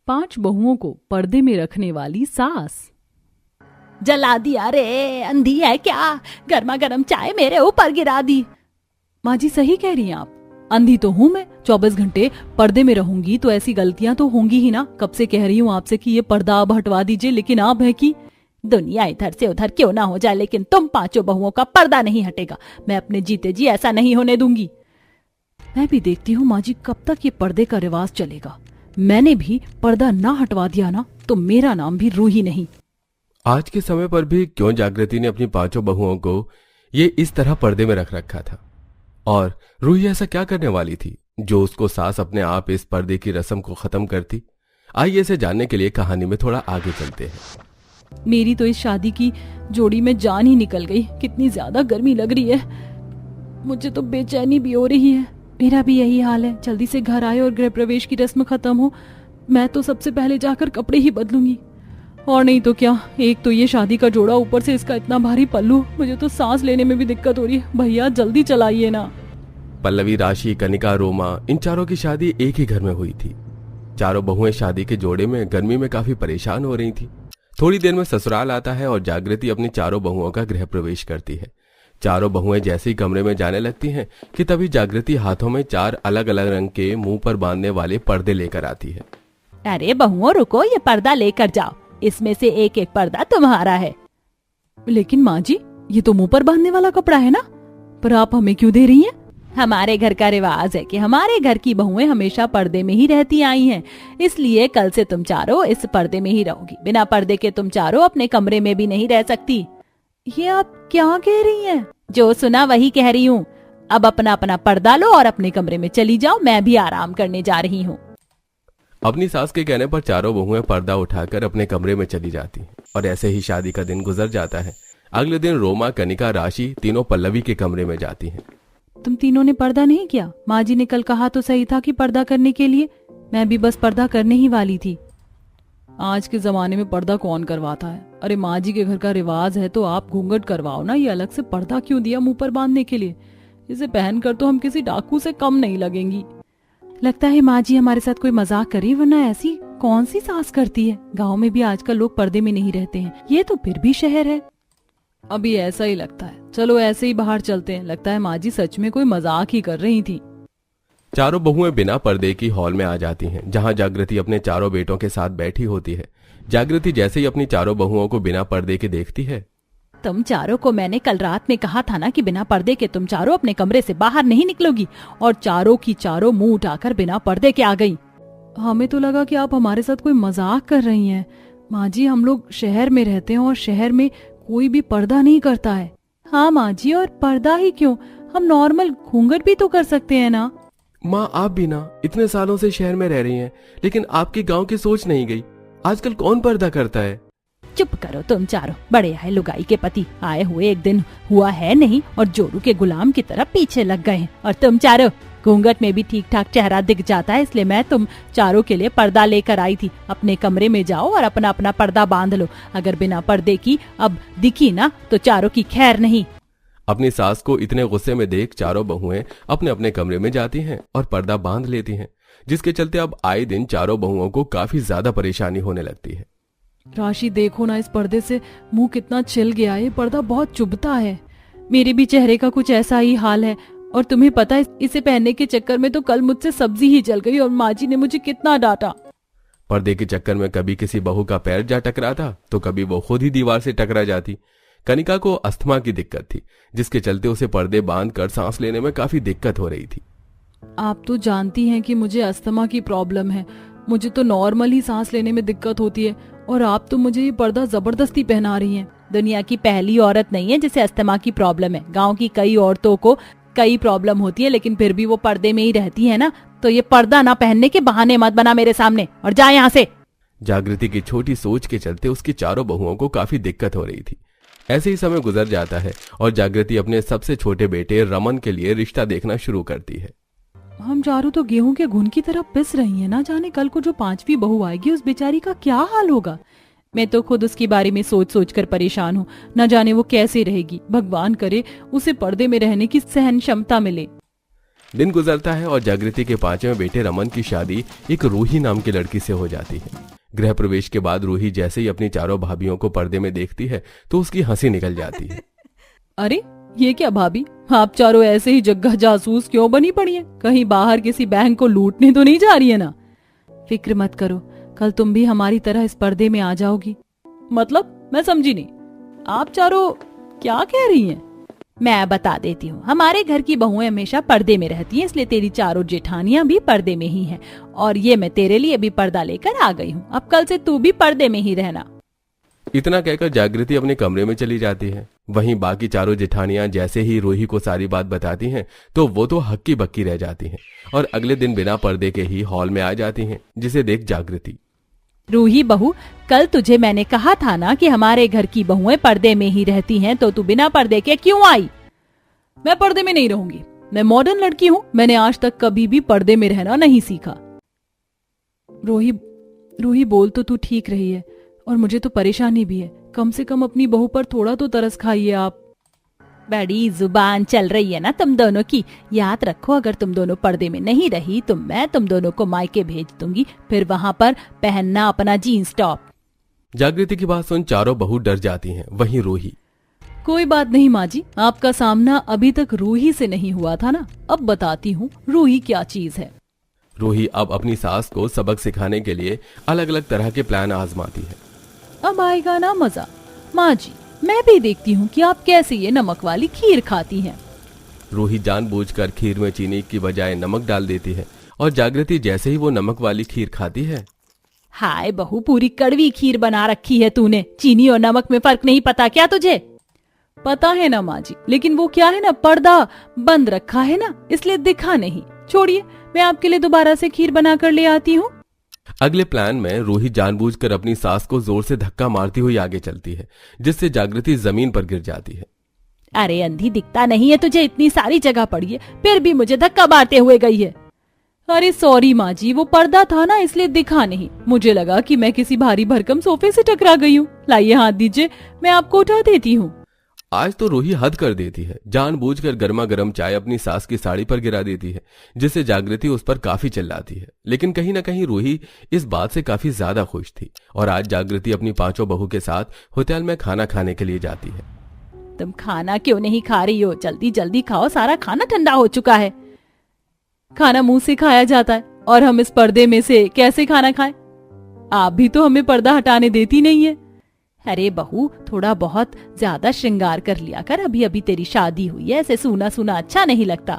5 बहुओं को पर्दे में रखने वाली सास। जला दिया रे, अंधी है क्या? गर्मा गर्म चाय मेरे ऊपर गिरा दी। माँ जी सही कह रही हैं आप, अंधी तो हूँ मैं। 24 घंटे पर्दे में रहूंगी तो ऐसी गलतियां तो होंगी ही ना। कब से कह रही हूँ आपसे कि ये पर्दा अब हटवा दीजिए, लेकिन आप है कि दुनिया इधर से उधर क्यों ना हो जाए, लेकिन तुम 5 बहुओं का पर्दा नहीं हटेगा। मैं अपने जीते जी ऐसा नहीं होने दूंगी। मैं भी देखती हूँ माँ जी कब तक ये पर्दे का रिवाज चलेगा। मैंने भी पर्दा ना हटवा दिया ना तो मेरा नाम भी रूही नहीं। आज के समय पर भी क्यों जागृति ने अपनी 5 बहुओं को ये इस तरह पर्दे में रख रखा था, और रूही ऐसा क्या करने वाली थी जो उसको सास अपने आप इस पर्दे की रस्म को खत्म करती। आइए इसे जानने के लिए कहानी में थोड़ा आगे चलते हैं। मेरी तो इस शादी की जोड़ी में जान ही निकल गई। कितनी ज्यादा गर्मी लग रही है, मुझे तो बेचैनी भी हो रही है। मेरा भी यही हाल है। जल्दी से घर आए और गृह प्रवेश की रस्म खत्म हो। मैं तो सबसे पहले जाकर कपड़े ही बदलूंगी, और नहीं तो क्या। एक तो ये शादी का जोड़ा, ऊपर से इसका इतना भारी पल्लू, मुझे तो सांस लेने में भी दिक्कत हो रही है। भैया जल्दी चलाइए ना। पल्लवी, राशि, कनिका, रोमा, इन चारों की शादी एक ही घर में हुई थी। चारों बहुएं शादी के जोड़े में गर्मी में काफी परेशान हो रही थी। थोड़ी देर में ससुराल आता है और जागृति अपनी चारों बहुओं का गृह प्रवेश करती है। चारों बहुएं जैसे ही कमरे में जाने लगती हैं कि तभी जागृति हाथों में 4 अलग अलग रंग के मुंह पर बांधने वाले पर्दे लेकर आती है। अरे बहुओं रुको, ये पर्दा लेकर जाओ। इसमें से एक एक पर्दा तुम्हारा है। लेकिन माँ जी ये तो मुंह पर बांधने वाला कपड़ा है ना, पर आप हमें क्यों दे रही हैं? हमारे घर का रिवाज है कि हमारे घर की बहुएं हमेशा पर्दे में ही रहती आई हैं, इसलिए कल से तुम चारों इस पर्दे में ही रहोगी। बिना पर्दे के तुम चारों अपने कमरे में भी नहीं रह सकती। ये आप क्या कह रही हैं? जो सुना वही कह रही हूँ। अब अपना अपना पर्दा लो और अपने कमरे में चली जाओ। मैं भी आराम करने जा रही हूँ। अपनी सास के कहने पर चारों बहुएं पर्दा उठाकर अपने कमरे में चली जाती हैं और ऐसे ही शादी का दिन गुजर जाता है। अगले दिन रोमा, कनिका, राशि तीनों पल्लवी के कमरे में जाती हैं। तुम तीनों ने पर्दा नहीं किया? माँ जी ने कल कहा तो सही था कि पर्दा करने के लिए। मैं भी बस पर्दा करने ही वाली थी। आज के जमाने में पर्दा कौन करवाता है? अरे माँ जी के घर का रिवाज है तो आप घूंघट करवाओ ना। ये अलग से पर्दा क्यों दिया मुंह पर बांधने के लिए? इसे पहनकर तो हम किसी डाकू से कम नहीं लगेंगी। लगता है माँ जी हमारे साथ कोई मजाक करी, वरना ऐसी कौन सी सास करती है। गाँव में भी आजकल लोग पर्दे में नहीं रहते हैं, ये तो फिर भी शहर है। अभी ऐसा ही लगता है। चलो ऐसे ही बाहर चलते हैं। लगता है माँ जी सच में कोई मजाक ही कर रही थी। चारों बहुएं बिना पर्दे की हॉल में आ जाती हैं, जहां जागृति अपने चारों बेटों के साथ बैठी होती है। जागृति जैसे ही अपनी चारों बहुओं को बिना पर्दे के देखती है। तुम चारों को मैंने कल रात में कहा था ना कि बिना पर्दे के तुम चारों अपने कमरे से बाहर नहीं निकलोगी, और चारों की चारों मुंह उठाकर बिना पर्दे के आ गई। हमें तो लगा कि आप हमारे साथ कोई मजाक कर रही हैं। माँ जी हम लोग शहर में रहते हैं और शहर में कोई भी पर्दा नहीं करता है। हाँ माँ जी, और पर्दा ही क्यों, हम नॉर्मल घूंघट भी तो कर सकते हैं ना। माँ आप भी ना इतने सालों से शहर में रह रही हैं, लेकिन आपके गांव की सोच नहीं गई। आजकल कौन पर्दा करता है? चुप करो तुम चारों। बड़े आए लुगाई के पति आए हुए एक दिन हुआ है नहीं और जोरू के गुलाम की तरह पीछे लग गए हैं। और तुम चारों, घूंघट में भी ठीक ठाक चेहरा दिख जाता है, इसलिए मैं तुम चारों के लिए पर्दा लेकर आई थी। अपने कमरे में जाओ और अपना अपना पर्दा बांध लो। अगर बिना पर्दे की अब दिखी ना तो चारों की खैर नहीं। अपनी सास को इतने गुस्से में देख चारों बहुएं अपने अपने कमरे में जाती हैं और पर्दा बांध लेती हैं, जिसके चलते अब आए दिन चारों बहुओं को काफी ज्यादा परेशानी होने लगती है। राशि देखो ना, इस पर्दे से मुंह कितना छिल गया है। ये पर्दा बहुत चुभता है। मेरे भी चेहरे का कुछ ऐसा ही हाल है, और तुम्हें पता है इसे पहनने के चक्कर में तो कल मुझसे सब्जी ही जल गई और माँ जी ने मुझे कितना डांटा। पर्दे के चक्कर में कभी किसी बहू का पैर जा टकराता तो कभी वो खुद ही दीवार से टकरा जाती। कनिका को अस्थमा की दिक्कत थी, जिसके चलते उसे पर्दे बांधकर सांस लेने में काफी दिक्कत हो रही थी। आप तो जानती हैं कि मुझे अस्थमा की प्रॉब्लम है। मुझे तो नॉर्मल ही सांस लेने में दिक्कत होती है, और आप तो मुझे ये पर्दा जबरदस्ती पहना रही हैं। दुनिया की पहली औरत नहीं है जिसे अस्थमा की प्रॉब्लम है। गाँव की कई औरतों को कई प्रॉब्लम होती है, लेकिन फिर भी वो पर्दे में ही रहती है ना। तो ये पर्दा ना पहनने के बहाने मत बना मेरे सामने, और जा यहाँ से। जागृति की छोटी सोच के चलते उसकी चारों बहुओं को काफी दिक्कत हो रही थी। ऐसे ही समय गुजर जाता है और जागृति अपने सबसे छोटे बेटे रमन के लिए रिश्ता देखना शुरू करती है। हम चारों तो गेहूं के घुन की तरह पिस रही हैं। ना जाने कल को जो 5वीं बहू आएगी उस बेचारी का क्या हाल होगा। मैं तो खुद उसके बारे में सोच सोच कर परेशान हूँ। न जाने वो कैसे रहेगी। भगवान करे उसे पर्दे में रहने की सहन क्षमता मिले। दिन गुजरता है और जागृति के पांचवें बेटे रमन की शादी एक रूही नाम की लड़की से हो जाती है। गृह प्रवेश के बाद रूही जैसे ही अपनी चारों भाभियों को पर्दे में देखती है तो उसकी हंसी निकल जाती है। अरे ये क्या भाभी, आप चारों ऐसे ही जग्गा जासूस क्यों बनी पड़ी हैं? कहीं बाहर किसी बैंक को लूटने तो नहीं जा रही है ना? फिक्र मत करो, कल तुम भी हमारी तरह इस पर्दे में आ जाओगी। मतलब मैं समझी नहीं, आप चारों क्या कह रही हैं? मैं बता देती हूँ, हमारे घर की बहुएं हमेशा पर्दे में रहती हैं, इसलिए तेरी चारों जेठानियां भी पर्दे में ही हैं। और ये मैं तेरे लिए भी पर्दा लेकर आ गई हूँ। अब कल से तू भी पर्दे में ही रहना। इतना कहकर जागृति अपने कमरे में चली जाती है। वहीं बाकी चारों जेठानियां जैसे ही रूही को सारी बात बताती हैं तो वो तो हक्की बक्की रह जाती हैं और अगले दिन बिना पर्दे के ही हॉल में आ जाती हैं, जिसे देख जागृति, रूही बहू, कल तुझे मैंने कहा था ना कि हमारे घर की बहुएं पर्दे में ही रहती हैं, तो तू बिना पर्दे के क्यों आई? मैं पर्दे में नहीं रहूंगी, मैं मॉडर्न लड़की हूँ, मैंने आज तक कभी भी पर्दे में रहना नहीं सीखा। रूही बोल तो तू ठीक रही है और मुझे तो परेशानी भी है, कम से कम अपनी बहू पर थोड़ा तो तरस खाइए आप। बड़ी जुबान चल रही है ना तुम दोनों की। याद रखो, अगर तुम दोनों पर्दे में नहीं रही तो मैं तुम दोनों को मायके भेज दूंगी, फिर वहां पर पहनना अपना जीन्स टॉप। जागृति की बात सुन चारों बहू डर जाती हैं। वहीं रूही, कोई बात नहीं माँ जी, आपका सामना अभी तक रूही से नहीं हुआ था ना, अब बताती हूँ रूही क्या चीज है। रूही अब अपनी सास को सबक सिखाने के लिए अलग अलग तरह के प्लान आजमाती है। अब आएगा ना मजा। माँ जी, मैं भी देखती हूँ कि आप कैसे ये नमक वाली खीर खाती हैं। रूही जानबूझकर खीर में चीनी की बजाय नमक डाल देती है और जागृति जैसे ही वो नमक वाली खीर खाती है, हाय बहू, पूरी कड़वी खीर बना रखी है तूने। चीनी और नमक में फर्क नहीं पता क्या तुझे? पता है ना माँ जी, लेकिन वो क्या है ना, पर्दा बंद रखा है ना, इसलिए दिखा नहीं। छोड़िए, मैं आपके लिए दोबारा से खीर बना कर ले आती हूँ। अगले प्लान में रूही जानबूझकर अपनी सास को जोर से धक्का मारती हुई आगे चलती है, जिससे जागृति जमीन पर गिर जाती है। अरे अंधी, दिखता नहीं है तुझे? इतनी सारी जगह पड़ी है, फिर भी मुझे धक्का मारते हुए गई है। अरे सॉरी माँ जी, वो पर्दा था ना इसलिए दिखा नहीं, मुझे लगा कि मैं किसी भारी भरकम सोफे से टकरा गई हूँ। लाइए हाथ दीजिए, मैं आपको उठा देती हूँ। आज तो रूही हद कर देती है, जानबूझकर गर्मा गर्म चाय अपनी सास की साड़ी पर गिरा देती है, जिससे जागृति उस पर काफी चिल्लाती है। लेकिन कहीं ना कहीं रूही इस बात से काफी ज्यादा खुश थी और आज जागृति अपनी पांचों बहू के साथ होटल में खाना खाने के लिए जाती है। तुम खाना क्यों नहीं खा रही हो? जल्दी जल्दी खाओ, सारा खाना ठंडा हो चुका है। खाना मुंह से खाया जाता है और हम इस पर्दे में से कैसे खाना खाएं? आप भी तो हमें पर्दा हटाने देती नहीं है। अरे बहू, थोड़ा बहुत ज्यादा श्रृंगार कर लिया कर, अभी अभी तेरी शादी हुई है, ऐसे सूना सूना अच्छा नहीं लगता।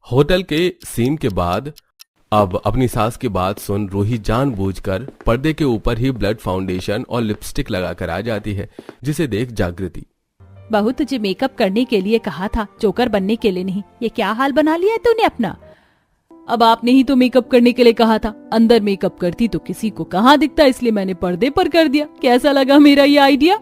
होटल के सीन के बाद अब अपनी सास की बात सुन रूही जानबूझकर पर्दे के ऊपर ही ब्लड फाउंडेशन और लिपस्टिक लगाकर आ जाती है, जिसे देख जागृति, बहू तुझे मेकअप करने के लिए कहा था, जोकर बनने के लिए नहीं। ये क्या हाल बना लिया है तूने अपना? अब आपने ही तो मेकअप करने के लिए कहा था, अंदर मेकअप करती तो किसी को कहाँ दिखता, इसलिए मैंने पर्दे पर कर दिया। कैसा लगा मेरा ये आइडिया?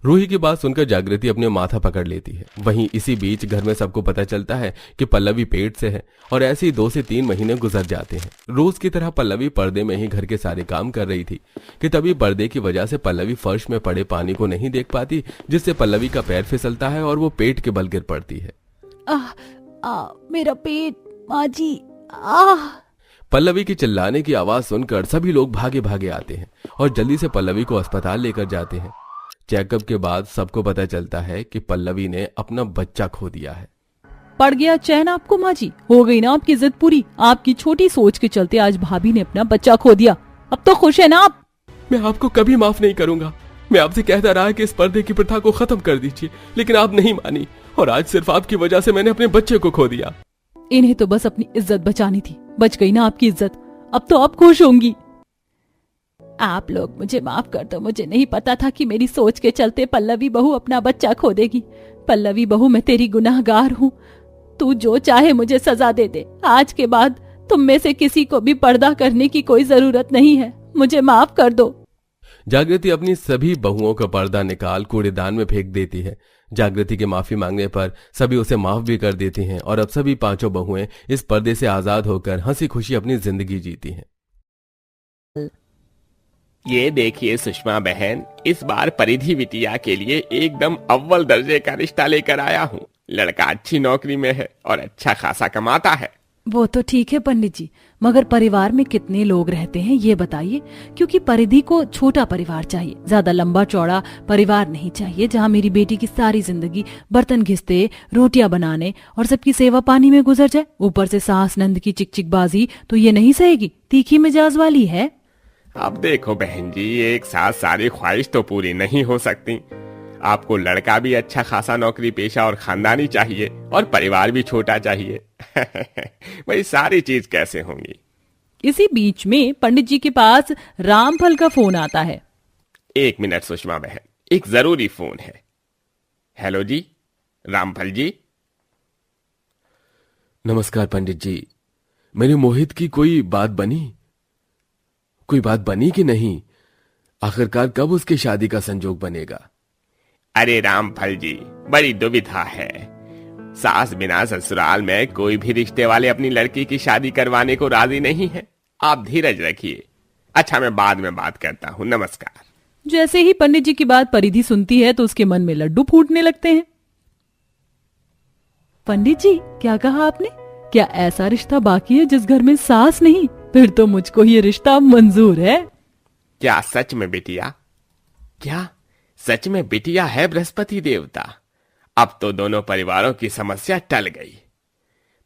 रूही की बात सुनकर जागृति अपने माथा पकड़ लेती है। वहीं इसी बीच घर में सबको पता चलता है कि पल्लवी पेट से है और ऐसे ही 2 से 3 महीने गुजर जाते हैं। रोज की तरह पल्लवी पर्दे में ही घर के सारे काम कर रही थी कि तभी पर्दे की वजह से पल्लवी फर्श में पड़े पानी को नहीं देख पाती, जिससे पल्लवी का पैर फिसलता है और वो पेट के बल गिर पड़ती है। मेरा पेट, माँ जी। पल्लवी की चिल्लाने की आवाज सुनकर सभी लोग भागे भागे आते हैं और जल्दी से पल्लवी को अस्पताल लेकर जाते हैं। चेकअप के बाद सबको पता चलता है कि पल्लवी ने अपना बच्चा खो दिया है। पड़ गया चैन आपको माँ जी? हो गई ना आपकी जिद पूरी? आपकी छोटी सोच के चलते आज भाभी ने अपना बच्चा खो दिया, अब तो खुश है ना आप? मैं आपको कभी माफ नहीं करूंगा। मैं आपसे कहता रहा कि इस पर्दे की प्रथा को खत्म कर दीजिए, लेकिन आप नहीं मानी और आज सिर्फ आपकी वजह से मैंने अपने बच्चे को खो दिया। इन्हें तो बस अपनी इज्जत बचानी थी, बच गई ना आपकी इज्जत, अब तो आप खुश होंगी। आप लोग मुझे माफ कर दो, मुझे नहीं पता था कि मेरी सोच के चलते पल्लवी बहू अपना बच्चा खो देगी। पल्लवी बहू, मैं तेरी गुनाहगार हूँ, तू जो चाहे मुझे सजा दे दे। आज के बाद तुम में से किसी को भी पर्दा करने की कोई जरूरत नहीं है, मुझे माफ कर दो। जागृति अपनी सभी बहुओं का पर्दा निकाल कूड़ेदान में फेंक देती है। जागृति के माफी मांगने पर सभी उसे माफ भी कर देती हैं और अब सभी पांचों बहुएं इस पर्दे से आजाद होकर हंसी खुशी अपनी जिंदगी जीती हैं। ये देखिए सुषमा बहन, इस बार परिधि बिटिया के लिए एकदम अव्वल दर्जे का रिश्ता लेकर आया हूँ। लड़का अच्छी नौकरी में है और अच्छा खासा कमाता है। वो तो ठीक है पंडित जी, मगर परिवार में कितने लोग रहते हैं ये बताइए, क्योंकि परिधि को छोटा परिवार चाहिए, ज्यादा लंबा चौड़ा परिवार नहीं चाहिए जहाँ मेरी बेटी की सारी जिंदगी बर्तन घिसते, रोटियां बनाने और सबकी सेवा पानी में गुजर जाए। ऊपर से सास नंद की चिकचिकबाजी तो ये नहीं सहेगी, तीखी मिजाज वाली है। अब देखो बहन जी, एक साथ सारी ख्वाहिश तो पूरी नहीं हो सकती। आपको लड़का भी अच्छा खासा नौकरी पेशा और खानदानी चाहिए और परिवार भी छोटा चाहिए। भाई सारी चीज कैसे होंगी। इसी बीच में पंडित जी के पास रामफल का फोन आता है। 1 मिनट सुषमा बहन, एक जरूरी फोन है। हेलो जी, रामफल जी। नमस्कार पंडित जी, मेरी मोहित की कोई बात बनी कि नहीं? आखिरकार कब उसकी शादी का संजोग बनेगा? अरे रामफल जी, बड़ी दुविधा है। सास बिना ससुराल में कोई भी रिश्ते वाले अपनी लड़की की शादी करवाने को राजी नहीं है। आप धीरज रखिए। अच्छा, मैं बाद में बात करता हूँ, नमस्कार। जैसे ही पंडित जी की बात परिधि सुनती है तो उसके मन में लड्डू फूटने लगते हैं। पंडित जी, क्या कहा आपने? क्या ऐसा रिश्ता बाकी है जिस घर में सास नहीं? फिर तो मुझको ये रिश्ता मंजूर है। क्या सच में बिटिया? क्या सच में बिटिया है बृहस्पति देवता? अब तो दोनों परिवारों की समस्या टल गई,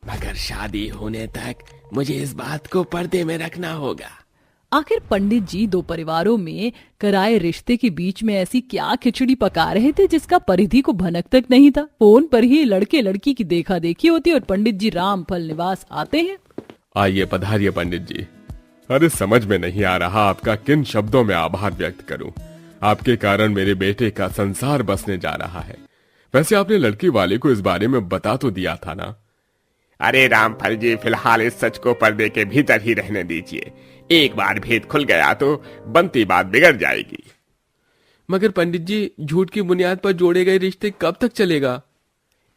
मगर शादी होने तक मुझे इस बात को पर्दे में रखना होगा। आखिर पंडित जी दो परिवारों में कराए रिश्ते के बीच में ऐसी क्या खिचड़ी पका रहे थे जिसका परिधि को भनक तक नहीं था। फोन पर ही लड़के लड़की की देखा देखी होती और पंडित जी रामफल निवास आते हैं। आइए, पधारिए पंडित जी। अरे समझ में नहीं आ रहा आपका किन शब्दों में आभार व्यक्त करूं। आपके कारण मेरे बेटे का संसार बसने जा रहा है। वैसे आपने लड़की वाले को इस बारे में बता तो दिया था ना? अरे रामफल जी, फिलहाल इस सच को पर्दे के भीतर ही रहने दीजिए। एक बार भेद खुल गया तो बनती बात बिगड़ जाएगी। मगर पंडित जी, झूठ की बुनियाद पर जोड़े गए रिश्ते कब तक चलेगा?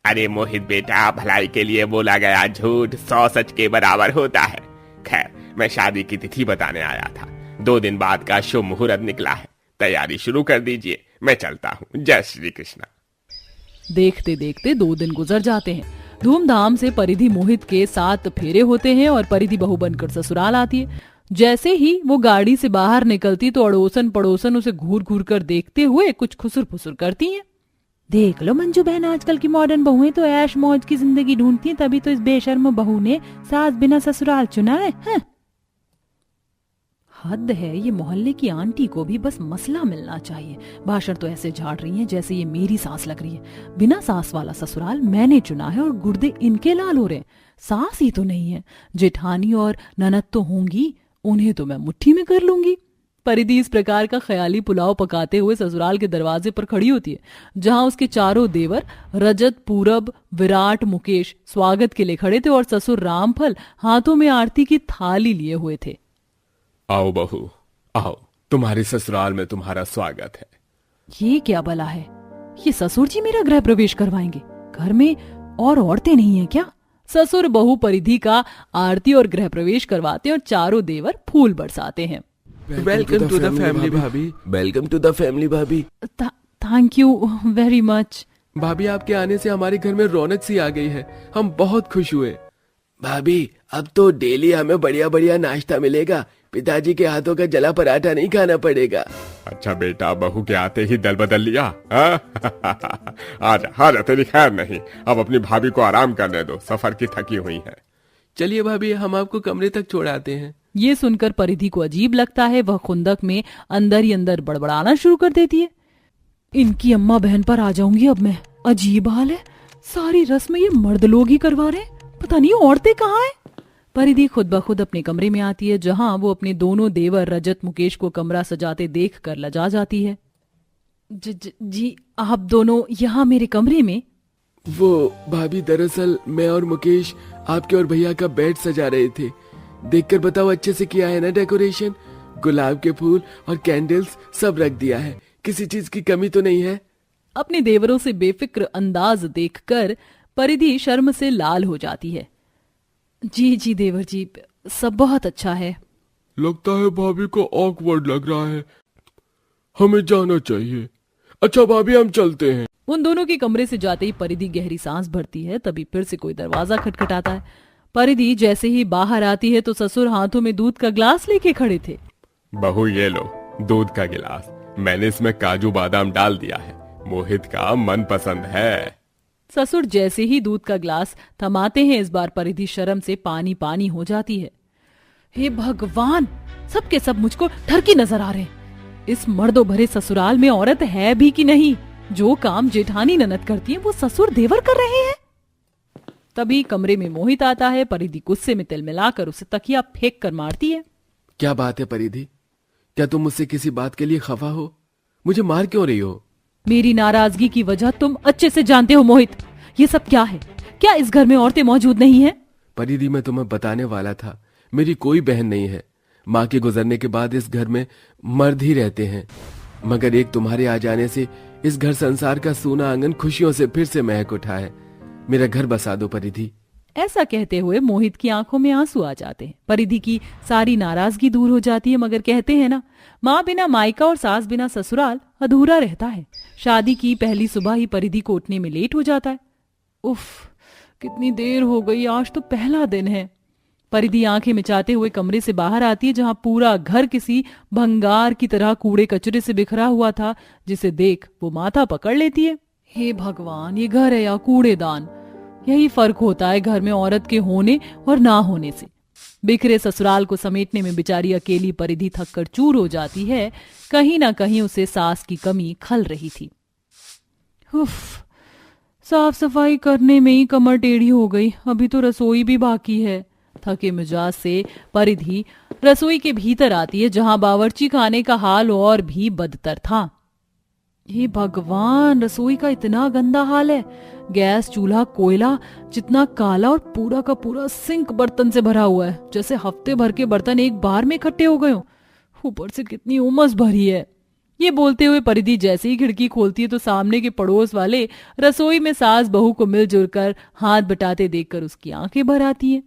अरे मोहित बेटा, भलाई के लिए बोला गया झूठ 100 सच के बराबर होता है। खैर, मैं शादी की तिथि बताने आया था। 2 दिन बाद का शुभ मुहूर्त निकला है, तैयारी शुरू कर दीजिए। मैं चलता हूँ। जय श्री कृष्णा। देखते देखते 2 दिन गुजर जाते हैं। धूमधाम से परिधि मोहित के 7 फेरे होते हैं और परिधि बहू बनकर ससुराल आती है। जैसे ही वो गाड़ी से बाहर निकलती तो अड़ोसन पड़ोसन उसे घूर घूर कर देखते हुए कुछ खुसुर फुसुर करती हैं। देख लो मंजू बहन, आजकल की मॉडर्न बहुएं तो ऐश मौज की जिंदगी ढूंढती हैं, तभी तो इस बेशर्म बहू ने सास बिना ससुराल चुना है। हद है, ये मोहल्ले की आंटी को भी बस मसला मिलना चाहिए। भाषण तो ऐसे झाड़ रही हैं जैसे ये मेरी सास लग रही है। बिना सास वाला ससुराल मैंने चुना है और गुर्दे इनके लाल हो रहे हैं। सास ही तो नहीं है, जेठानी और ननद तो होंगी, उन्हें तो मैं मुट्ठी में कर लूंगी। परिधि इस प्रकार का ख्याली पुलाव पकाते हुए ससुराल के दरवाजे पर खड़ी होती है, जहां उसके चारों देवर रजत, पूरब, विराट, मुकेश स्वागत के लिए खड़े थे और ससुर रामफल हाथों में आरती की थाली लिए हुए थे। आओ बहू, आओ, तुम्हारे ससुराल में तुम्हारा स्वागत है। ये क्या भला है? ये ससुर जी मेरा गृह प्रवेश करवाएंगे? घर में और औरतें नहीं है क्या? ससुर बहू परिधि का आरती और गृह प्रवेश करवाते हैं और चारों देवर फूल बरसाते हैं। वेलकम टू द फैमिली भाभी। वेलकम टू द फैमिली भाभी। Thank you very much. भाभी, आपके आने से हमारे घर में रौनक सी आ गई है। हम बहुत खुश हुए। भाभी, अब तो डेली हमें बढ़िया बढ़िया नाश्ता मिलेगा। पिताजी के हाथों का जला पराठा नहीं खाना पड़ेगा। अच्छा बेटा, बहू के आते ही दल बदल लिया। आजा, तेरी खैर नहीं। अब अपनी भाभी को आराम करने दो, सफर की थकी हुई है। चलिए भाभी, हम आपको कमरे तक छोड़ाते हैं। ये सुनकर परिधि को अजीब लगता है। वह खुंदक में अंदर ही अंदर बड़बड़ाना शुरू कर देती है। इनकी अम्मा बहन पर आ जाऊंगी अब मैं। अजीब हाल है, सारी रस्म ये मर्द लोग ही करवा रहे हैं, पता नहीं औरतें कहाँ हैं। परिधि खुद ब खुद अपने कमरे में आती है, जहां वो अपने दोनों देवर रजत, मुकेश को कमरा सजाते देख कर लजा जाती है। जी आप दोनों यहाँ मेरे कमरे में? वो भाभी, दरअसल मैं और मुकेश आपके और भैया का बेड सजा रहे थे। देखकर बताओ, अच्छे से किया है ना डेकोरेशन? गुलाब के फूल और कैंडल्स सब रख दिया है, किसी चीज की कमी तो नहीं है? अपने देवरों से बेफिक्र अंदाज देखकर परिधि शर्म से लाल हो जाती है। जी देवर जी, सब बहुत अच्छा है। लगता है भाभी को ऑकवर्ड लग रहा है, हमें जाना चाहिए। अच्छा भाभी, हम चलते हैं। उन दोनों के कमरे से जाते ही परिधि गहरी सांस भरती है। तभी फिर से कोई दरवाजा खटखटाता है। परिधि जैसे ही बाहर आती है तो ससुर हाथों में दूध का ग्लास लेके खड़े थे। बहू ये लो दूध का गिलास, मैंने इसमें काजू बादाम डाल दिया है, मोहित का मनपसंद है। ससुर जैसे ही दूध का ग्लास थमाते हैं, इस बार परिधि शर्म से पानी पानी हो जाती है। हे भगवान, सबके सब मुझको ठरकी नजर आ रहे हैं। इस मर्दों भरे ससुराल में औरत है भी कि नहीं? जो काम जेठानी ननद करती है वो ससुर देवर कर रहे हैं। तभी कमरे में मोहित आता है। परिधि गुस्से में तिलमिलाकर उसे तकिया फेंक कर मारती है। क्या बात है परिधि, क्या तुम मुझसे किसी बात के लिए खफा हो? मुझे मार क्यों रही हो? मेरी नाराजगी की वजह तुम अच्छे से जानते हो मोहित। ये सब क्या है? क्या इस घर में औरतें मौजूद नहीं हैं? परिधि मैं तुम्हें बताने वाला था, मेरी कोई बहन नहीं है। माँ के गुजरने के बाद इस घर में मर्द ही रहते हैं, मगर एक तुम्हारे आ जाने से इस घर संसार का सूना आंगन खुशियों से फिर से महक उठा है। मेरा घर बसा दो परिधि। ऐसा कहते हुए मोहित की आंखों में आंसू आ जाते हैं। परिधि की सारी नाराजगी दूर हो जाती है, मगर कहते हैं ना, माँ बिना मायका और सास बिना ससुराल अधूरा रहता है। शादी की पहली सुबह ही परिधि को उठने में लेट हो जाता है। उफ, कितनी देर हो गई, आज तो पहला दिन है। परिधि आंखें मिचाते हुए कमरे से बाहर आती है, जहां पूरा घर किसी भंगार की तरह कूड़े कचरे से बिखरा हुआ था, जिसे देख वो माथा पकड़ लेती है। हे भगवान, ये घर है या कूड़ेदान? यही फर्क होता है घर में औरत के होने और ना होने से। बिखरे ससुराल को समेटने में बेचारी अकेली परिधि थककर चूर हो जाती है। कहीं ना कहीं उसे सास की कमी खल रही थी। उफ, साफ सफाई करने में ही कमर टेढ़ी हो गई, अभी तो रसोई भी बाकी है। थके मिजाज से परिधि रसोई के भीतर आती है, जहां बावर्ची खाने का हाल और भी बदतर था। हे भगवान, रसोई का इतना गंदा हाल है। गैस चूल्हा कोयला जितना काला और पूरा का पूरा सिंक बर्तन से भरा हुआ है, जैसे हफ्ते भर के बर्तन एक बार में इकट्ठे हो गए हो। ऊपर से कितनी उमस भरी है। ये बोलते हुए परिधि जैसे ही खिड़की खोलती है तो सामने के पड़ोस वाले रसोई में सास बहू को मिलजुल कर हाथ बटाते देखकर उसकी आंखें भर आती है।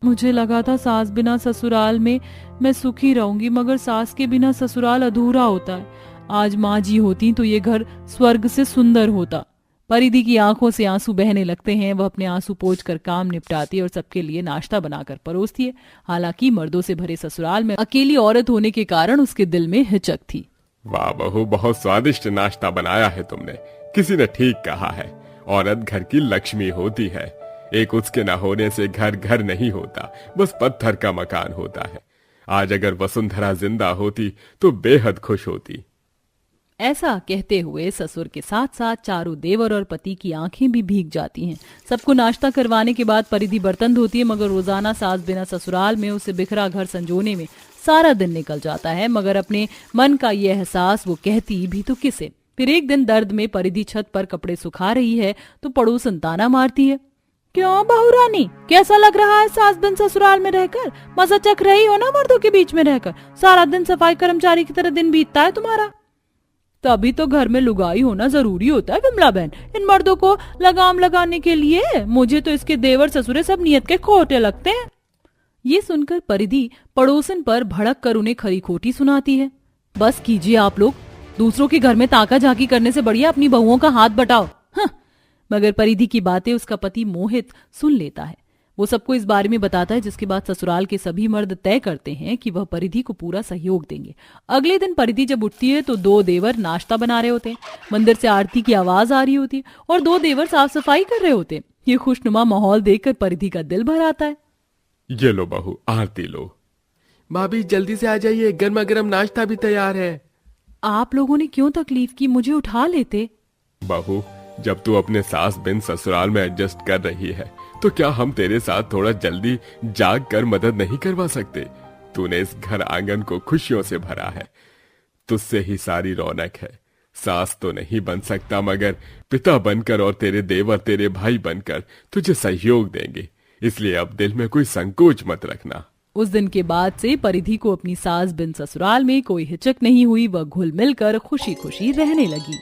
मुझे लगा था सास बिना ससुराल में मैं सुखी रहूंगी, मगर सास के बिना ससुराल अधूरा होता है। आज माँ जी होती तो ये घर स्वर्ग से सुंदर होता। परिधि की आंखों से आंसू बहने लगते हैं। वह अपने आंसू पोंछकर काम निपटाती है और सबके लिए नाश्ता बनाकर परोसती है। हालांकि मर्दों से भरे ससुराल में अकेली औरत होने के कारण उसके दिल में हिचक थी। वाह बहू, बहुत स्वादिष्ट नाश्ता बनाया है तुमने। किसी ने ठीक कहा है, औरत घर की लक्ष्मी होती है। एक उसके न होने से घर घर नहीं होता, बस पत्थर का मकान होता है। आज अगर वसुंधरा जिंदा होती तो बेहद खुश होती। ऐसा कहते हुए ससुर के साथ साथ चारों देवर और पति की आंखें भी भीग जाती हैं। सबको नाश्ता करवाने के बाद परिधि बर्तन धोती है, मगर रोजाना सास बिना ससुराल में उसे बिखरा घर संजोने में सारा दिन निकल जाता है। मगर अपने मन का ये एहसास वो कहती भी तो किसे। फिर एक दिन दर्द में परिधि छत पर कपड़े सुखा रही है तो पड़ोसन ताना मारती है। क्यों बहू रानी, कैसा लग रहा है सास बिन ससुराल में रहकर? मजा चख रही हो ना मर्दों के बीच में रहकर? सारा दिन सफाई कर्मचारी की तरह दिन बीतता है तुम्हारा। तभी तो घर में लुगाई होना जरूरी होता है विमला बहन, इन मर्दों को लगाम लगाने के लिए। मुझे तो इसके देवर ससुरे सब नियत के खोटे लगते हैं। ये सुनकर परिधि पड़ोसन पर भड़क कर उन्हें खरी खोटी सुनाती है। बस कीजिए आप लोग, दूसरों के घर में ताका झाकी करने से बढ़िया अपनी बहुओं का हाथ बटाओ। मगर परिधि की बातें उसका पति मोहित सुन लेता है। वो सबको इस बारे में बताता है, जिसके बाद ससुराल के सभी मर्द तय करते हैं कि वह परिधि को पूरा सहयोग देंगे। अगले दिन परिधि जब उठती है तो दो देवर नाश्ता बना रहे होते हैं, मंदिर से आरती की आवाज आ रही होती है और दो देवर साफ सफाई कर रहे होते हैं। ये खुशनुमा माहौल देखकर परिधि का दिल भर आता है। ये लो बहू, आरती लो। भाभी जल्दी से आ जाइए, गर्मा गर्म नाश्ता भी तैयार है। आप लोगों ने क्यों तकलीफ की, मुझे उठा लेते। बहू, जब तू अपने सास बिन ससुराल में एडजस्ट कर रही है तो क्या हम तेरे साथ थोड़ा जल्दी जाग कर मदद नहीं करवा सकते? तूने इस घर आंगन को खुशियों से भरा है, तुझसे ही सारी रौनक है। सास तो नहीं बन सकता, मगर पिता बनकर और तेरे देवर तेरे भाई बनकर तुझे सहयोग देंगे। इसलिए अब दिल में कोई संकोच मत रखना। उस दिन के बाद से परिधि को अपनी सास बिन ससुराल में कोई हिचक नहीं हुई। वह घुल मिलकर खुशी खुशी रहने लगी।